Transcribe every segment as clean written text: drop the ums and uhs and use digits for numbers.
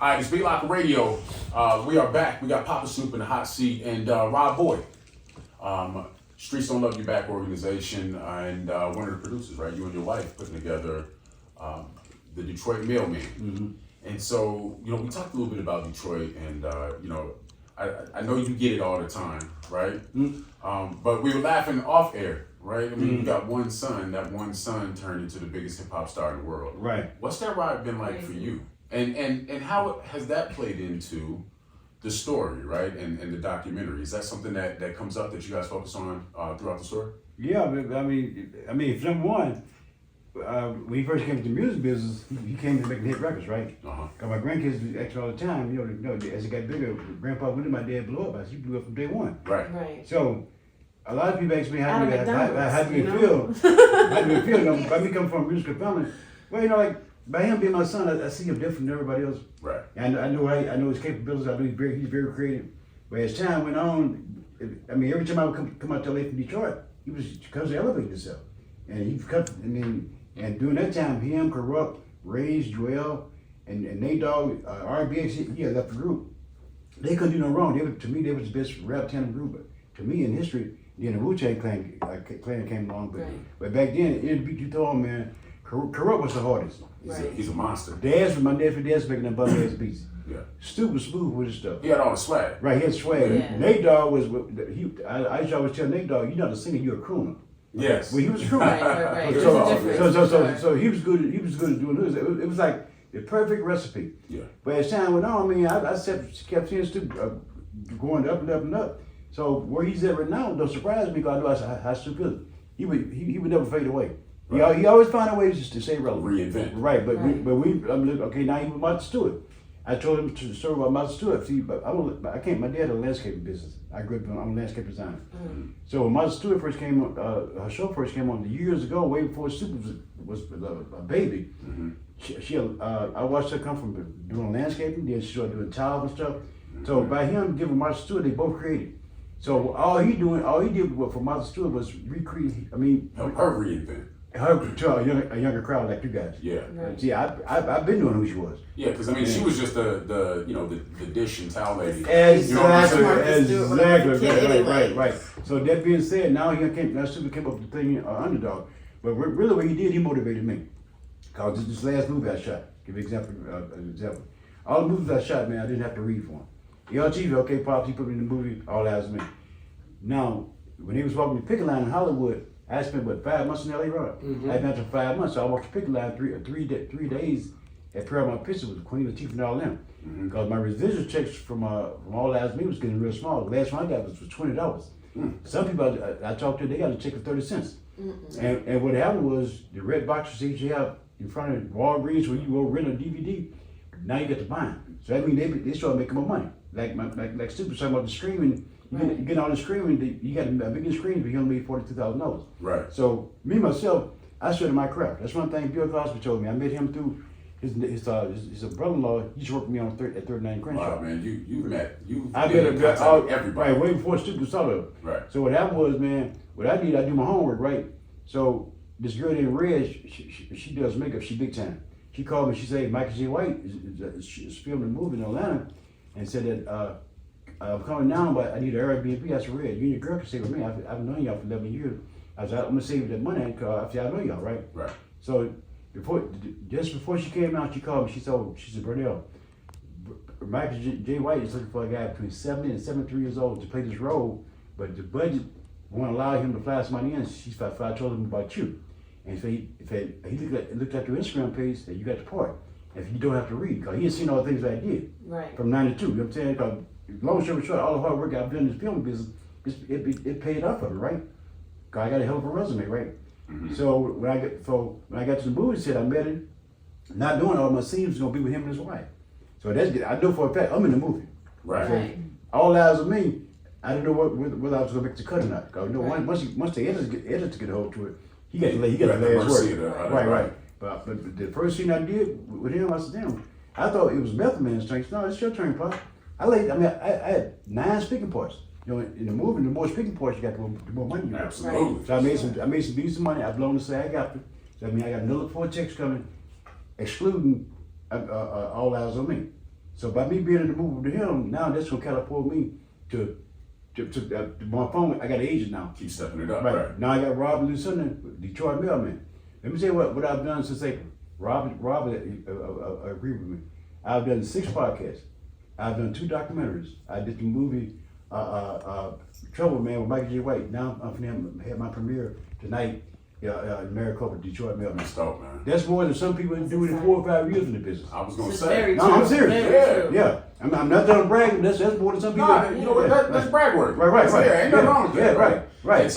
All right, it's Beatlocker Radio. We are back. We got Papa Snoop in the hot seat and Rob Boyd. Streets Don't Love You Back organization and one of the producers, right? You and your wife putting together the Detroit Mailman. Mm-hmm. And so, we talked a little bit about Detroit and, I know you get it all the time, right? Mm-hmm. But we were laughing off air, right? I mean, you got one son. That one son turned into the biggest hip hop star in the world. Right. What's that ride been like for you? And how has that played into the story, right? And the documentary? Is that something that comes up that you guys focus on throughout the story? Yeah, I mean, for number one, when he first came to the music business, he came to making hit records, right? Uh-huh. Cause my grandkids asked all the time, as it got bigger, Grandpa, when did my dad blow up? I said, he blew up from day one. Right. So, a lot of people ask me how do you feel? How do you feel? By me coming from a musical family, well, by him being my son, I see him different than everybody else. Right. And I know his capabilities. I know he's very creative. But as time went on, every time I would come out to LA from Detroit, he was constantly elevating himself. And he cut. And during that time, him, Corrupt, Ray's, Joel, and Nate Dogg, RBX, he had left the group. They couldn't do no wrong. To me, they was the best rap tandem group. But to me, in history, then the Wu-Tang Clan came along. But back then, any beat you throw on, man, Corrupt was the hardest. He's a monster. My dad was making them bum ass beats. Yeah. Snoop was smooth with his stuff. He had all the swag. Right, he had swag. Yeah. Nate Dogg was, I used to always tell Nate Dogg, you're not a singer, you're a crooner. Yes. Well, he was a crooner. Right. So he was good at doing this. It was like the perfect recipe. Yeah. But as time went on, I kept seeing Snoop going up and up and up. So where he's at right now, don't surprise me because I know how Snoop is. He would never fade away. Right. He always found a way just to stay relevant. Reinvent. Right, but okay, now he was Martha Stewart. I told him the story about Martha Stewart. See, but I can't. My dad had a landscaping business. I grew up. I'm a landscape designer. Mm-hmm. So when Martha Stewart first came on, her show first came on years ago, way before Snoop was a baby. Mm-hmm. I watched her come from doing landscaping. Then she started doing tiles and stuff. So by him giving Martha Stewart, they both created. So all he did for Martha Stewart was recreate. Help her reinvent. Her to a younger crowd like you guys. Yeah. Right. See, I've been knowing who she was. Yeah, because she was just the dish and towel lady. Exactly. Anyway. Right. So that being said, now Snoop came up with the thing Underdog. But really what he did, he motivated me. Cause this last movie I shot, give you an example. All the movies I shot, man, I didn't have to read for them. LTV, okay, Pops, he put me in the movie, all that was me. Now, when he was walking the picket line in Hollywood, I spent 5 months in LA, right? Mm-hmm. I been there for 5 months, so I walked the picket line three days at Paramount Pictures with Queen Latifah and all them. Because my residual checks from All Eyes on Me was getting real small. The last one I got was for $20. Some people I talked to, they got a check for 30 cents. And what happened was the red boxes that you have in front of Walgreens where you go rent a DVD, now you get to buy them. So that means they started making more money. Like Stupid talking about the streaming. You get all the screaming, you got a bigger screen, but you only made $42,000. Right. So me myself, I started my craft. That's one thing Bill Cosby told me. I met him through his brother-in-law. He used to work with me on at 39 Crenshaw. Wow, man, you've met everybody everybody. way before Stupid was thought of. Right. So what happened was, man, what I did, I do my homework, right? So this girl named Red, she does makeup. She big time. She called me. She said Michael J. White is filming a movie in Atlanta, and said that. I'm coming down, but I need an Airbnb. I said, Red, you and your girl can stay with me. I've known y'all for 11 years. I said, I'm gonna save that money because I know y'all, right? Right. So just before she came out, she called me. She said, Vernell, Michael J. White is looking for a guy between 70 and 73 years old to play this role, but the budget won't allow him to fly somebody in. I told him about you. And so he looked at your Instagram page that you got the part. If you don't have to read, because he had seen all the things I did from 92. You know what I'm saying? Because long story short, all the hard work I've done in this film business, it paid off for me, right? Cause I got a hell of a resume, right? Mm-hmm. So when I got to the movie set, I met him, not knowing all my scenes was gonna be with him and his wife. So that's good. I know for a fact I'm in the movie. Right. So all eyes on me. I didn't know whether I was gonna make the cut or not. Cause once the editors get a hold to it, he got the last word. Right. But the first scene I did with him, I said, damn, I thought it was Method Man's strength. No, it's your turn, Pop. I had 9 speaking parts. You know, in the movie, the more speaking parts you got, the more money you got. Absolutely. So I made some decent money. I've blown the SAG after. So I got another 4 checks coming, excluding All Eyes on Me. So by me being in the movie with him, now that's gonna catapult me to my phone. I got an agent now. Keep stepping it up, Right. right? Now I got Rob Lucena, Detroit Mailman. Let me tell you what I've done since April. Rob agree with me. I've done 6 podcasts. I've done 2 documentaries. I did the movie Trouble Man with Michael J. White. Now I'm gonna have my premiere tonight in Maricopa, Detroit Mailman. That's dope, man. That's more than some people do in 4 or 5 years in the business. I was gonna It's say. very No, I'm true. serious. Very true. Yeah, I'm not trying to brag, but that's more than some people. No, you know what? That's brag work. Right. Yeah, ain't nothing wrong with that. Yeah, right. And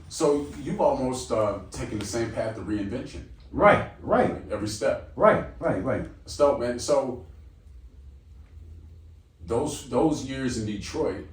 so you've almost taken the same path of reinvention. Right. Every step. Right. It's dope, man. So those years in Detroit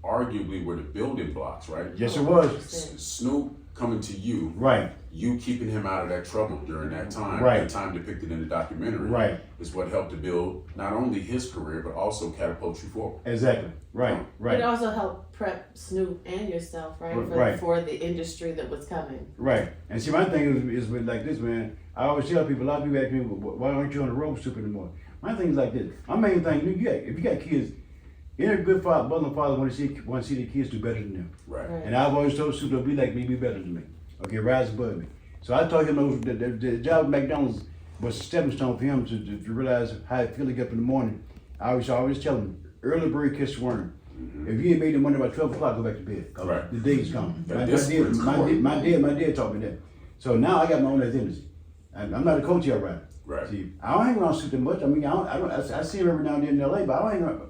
arguably were the building blocks, right? Yes, it was. Snoop coming to you, Right. you keeping him out of that trouble during that time, Right. that time depicted in the documentary, Right. is what helped to build not only his career but also catapult you forward. Exactly. Right. It also helped prep Snoop and yourself, right? Right. For the industry that was coming. Right. And see, my thing is with like this, man. I always tell people, a lot of people ask me, why aren't you on the road Snoop anymore? My thing is like this. My main thing, if you got kids, any good mother and father want to see their kids do better than them. Right. Right. And I've always told Snoop, don't be like me, be better than me. Okay, rise above me. So I told him the job at McDonald's was a stepping stone for him to realize how it feel to get up in the morning. I always tell him, early bird catch the worm. If you ain't made the money by 12 o'clock, go back to bed. 'Cause Right. the day's coming. That discipline's important. My dad taught me that. So now I got my own identity. I'm not a coach here, right? Right. See, I don't hang around Snoop that much. I mean, I see him every now and then in LA, but I don't hang around.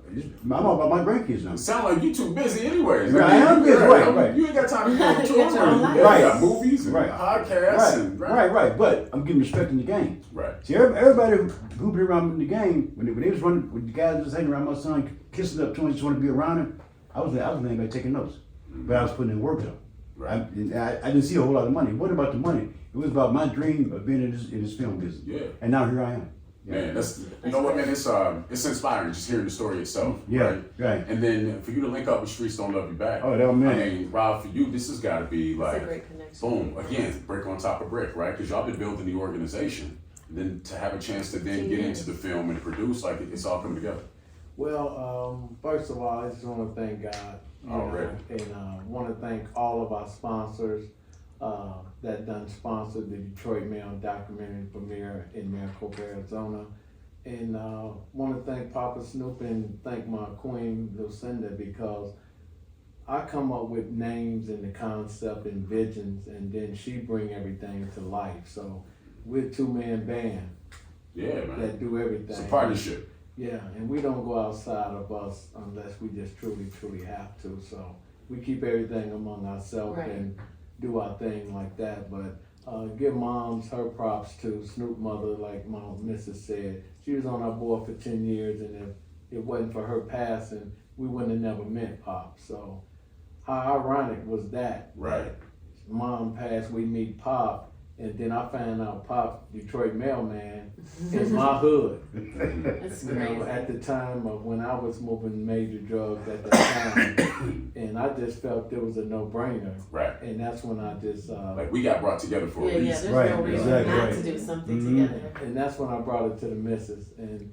I'm all about my grandkids now. It sound like you too busy anyways. Right, I am busy, right. You ain't got time to go on You tour. got your own life. You Right. got movies and Right. podcasts and Right. But I'm giving respect in the game. Right. See, everybody who been around in the game, when they was running, when the guys was hanging around my son, kissing up to him, just want to be around him, I was laying back taking notes. But I was putting in work though. Right. I didn't see a whole lot of money. It wasn't about the money. It was about my dream of being in this film business. Yeah. And now here I am. Man, you know what, man, it's inspiring just hearing the story itself. Yeah, right. And then for you to link up with Streets Don't Love You Back. Oh, that was man. I mean, Rob, for you, this has got to be It's like, a great connection. boom, again, brick on top of brick, right? Because y'all been building the organization. And then to have a chance to then get into the film and produce, like it's all coming together. Well, first of all, I just want to thank God, and want to thank all of our sponsors that done sponsored the Detroit Mail documentary premiere in Maricopa, Arizona, and want to thank Papa Snoop and thank my queen Lucinda, because I come up with names and the concept and visions, and then she bring everything to life. So we're a 2-man band Yeah, man. that do everything. It's a partnership. Yeah, and we don't go outside of us unless we just truly have to. So we keep everything among ourselves Right. and do our thing like that. But give moms her props too. Snoop mother, like my missus said, she was on our board for 10 years, and if it wasn't for her passing, we wouldn't have never met Pop. So how ironic was that? Right. Mom passed, we meet Pop, and then I found out Pop, Detroit Mailman, is my hood. That's You know, crazy. at the time of when I was moving major drugs at that time, and I just felt it was a no-brainer. Right. And that's when I just, Like we got brought together for a Yeah, reason. there's Right, no reason exactly, not right. to do something Mhm. together. and that's when I brought it to the missus, and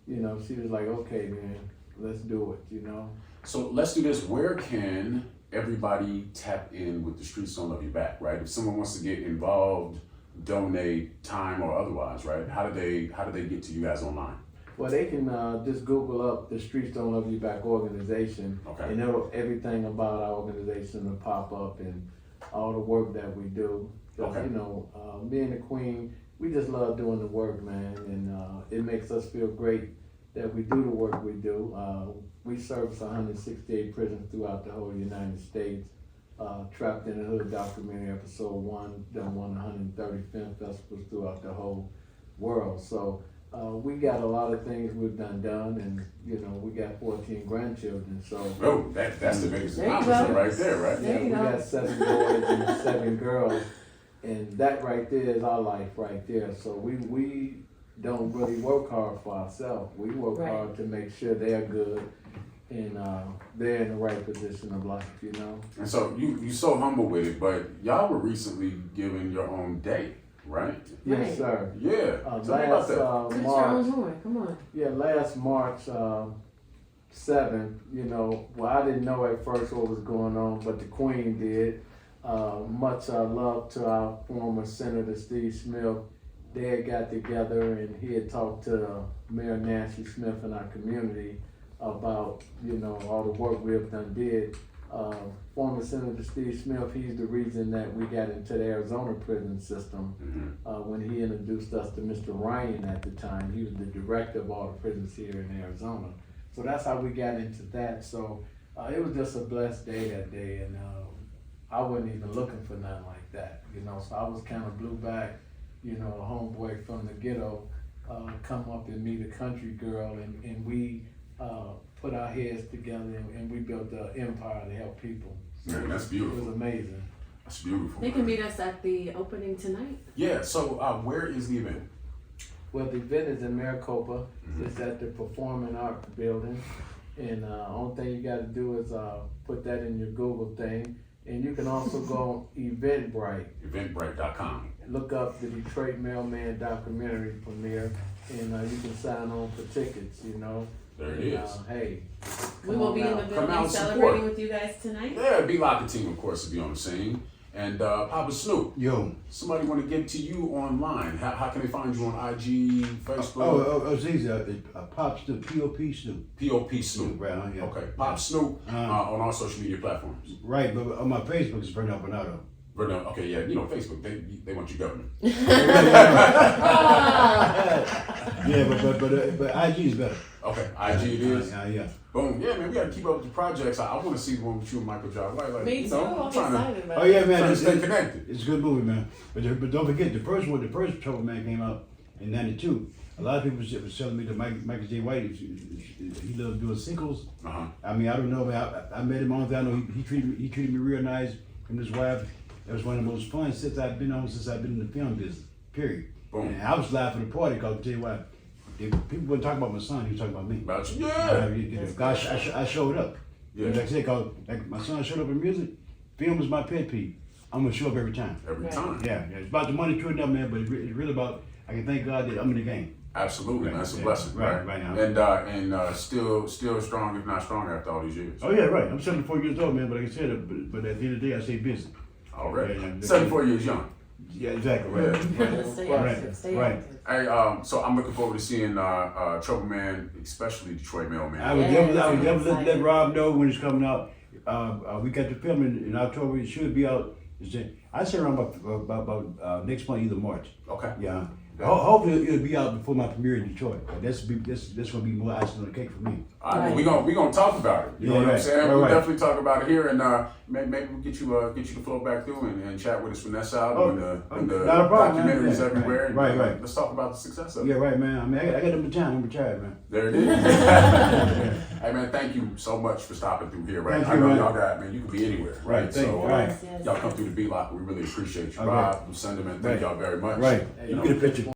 you know, she was like, "Okay, man, let's do it." You know. So let's do this. Where can everybody tap in with the Streets Don't Love You Back, right? If someone wants to get involved, donate time or otherwise, right? How do they get to you guys online? Well, they can just Google up the Streets Don't Love You Back organization, Okay. and everything about our organization will pop up and all the work that we do. 'Cause, Okay. you know, me and the Queen, we just love doing the work, man, and it makes us feel great that we do the work we do. We service 168 prisons throughout the whole United States. Trapped in the Hood documentary episode 1 done won 130 film festivals throughout the whole world. So we got a lot of things we've done, and you know, we got 14 grandchildren. So Oh, that's the biggest There you accomplishment go. right there, right? There we you go. got 7 boys and 7 girls, and that right there is our life right there. So we don't really work hard for ourselves. We work Right. hard to make sure they're good and they're in the right position of life, you know. And so you so humble with it, but y'all were recently given your own day. right? Right. Yes, sir. Yeah. Tell me about Last that. Toot your March, own horn. Come on. yeah, last March 7th, you know, well, I didn't know at first what was going on, but the Queen did. Much love to our former Senator Steve Smith. They had got together and he had talked to Mayor Nancy Smith in our community about, you know, all the work we have done did. Former Senator Steve Smith, he's the reason that we got into the Arizona prison system. When he introduced us to Mr. Ryan at the time, he was the director of all the prisons here in Arizona. So that's how we got into that. So it was just a blessed day that day, and I wasn't even looking for nothing like that, you know. So I was kind of blew back, you know, a homeboy from the ghetto, come up and meet a country girl, and we put our heads together and we built an empire to help people. So Man, that's beautiful. It was amazing. That's beautiful. They can meet us at the opening tonight. Yeah. So where is the event? Well, the event is in Maricopa. It's at the Performing Arts Building. And only thing you got to do is put that in your Google thing. And you can also go on Eventbrite. Eventbrite.com. Look up the Detroit Mailman documentary premiere, and you can sign on for tickets, you know. There it And, is. hey, We come will on be in the out. Come out building and support. celebrating with you guys tonight. Yeah, Beatlocker team, of course, will be on the scene. And Papa Snoop, Yo. somebody want to get to you online. How can they find you on IG, Facebook? It's easy. Pop Snoop, P.O.P. Snoop. P.O.P. Snoop. Right, yeah. Okay, Pop Snoop on all social media platforms. Right, but on my Facebook it's Vernell Varnado. Vernell, okay, yeah, you know, Facebook, they want you governor. Yeah, but IG is better. Okay, IG it is. Yeah. Boom. Yeah, man, we got to keep up with the projects. I want to see the one with you and Michael John White. Like, Me you too. know, I'm trying excited about Oh it. yeah, man. to stay connected. It's a good movie, man. But don't forget the first Trouble Man came out in '92. A lot of people was telling me that Michael J. White, he loved doing singles. Uh-huh. I mean, I don't know, man. I met him on. I know he treated me real nice. Him and his wife. That was one of the most fun sets I've been on since I've been in the film business. Period. Boom. And I was live for the party because I'll tell you what, people weren't talking about my son. He was talking about me. About you? Yeah. I showed up. Yeah. Like I said, cause like my son showed up in music. Film is my pet peeve. I'm gonna show up every time. Every Right. time. Yeah, it's about the money, true enough, man. But it's really about I can thank God that I'm in the game. Absolutely, man. That's a blessing. Right now. And still strong, if not stronger, after all these years. Oh yeah, right. I'm 74 years old, man. But like I said, but at the end of the day, I stay busy. Already. Yeah. 74 years young. Yeah, exactly. Right. Stay Right. active. Stay Right. active. Hey, so I'm looking forward to seeing Trouble Man, especially Detroit Mailman. I would Yes, definitely I'm let excited. Rob know when it's coming out. We got the film in October. It should be out. I say around about next month, either March. Okay. Yeah. Hopefully it'll be out before my premiere in Detroit. This gonna be more icing on the cake for me. All right, Right. we gonna talk about it. You know Yeah, what I'm right. saying? Right, We'll right. definitely talk about it here, and maybe we'll get you to flow back through and chat with us when that's out. Oh, when the not a problem, man. documentaries Yeah, everywhere. right, and, right, right. Let's talk about the success of it. Yeah, right, man. I mean, I got them in town. I'm retired, man. There it is. Hey man, thank you so much for stopping through here. Right, Thank I you, know man. y'all got man. You can be anywhere. Right, thank So you. Right. Yes, yes. y'all come through the Beatlocker. We really appreciate you, Okay. Rob, Lucinda, man. Thank Right. y'all very much. Right. You You know, get a picture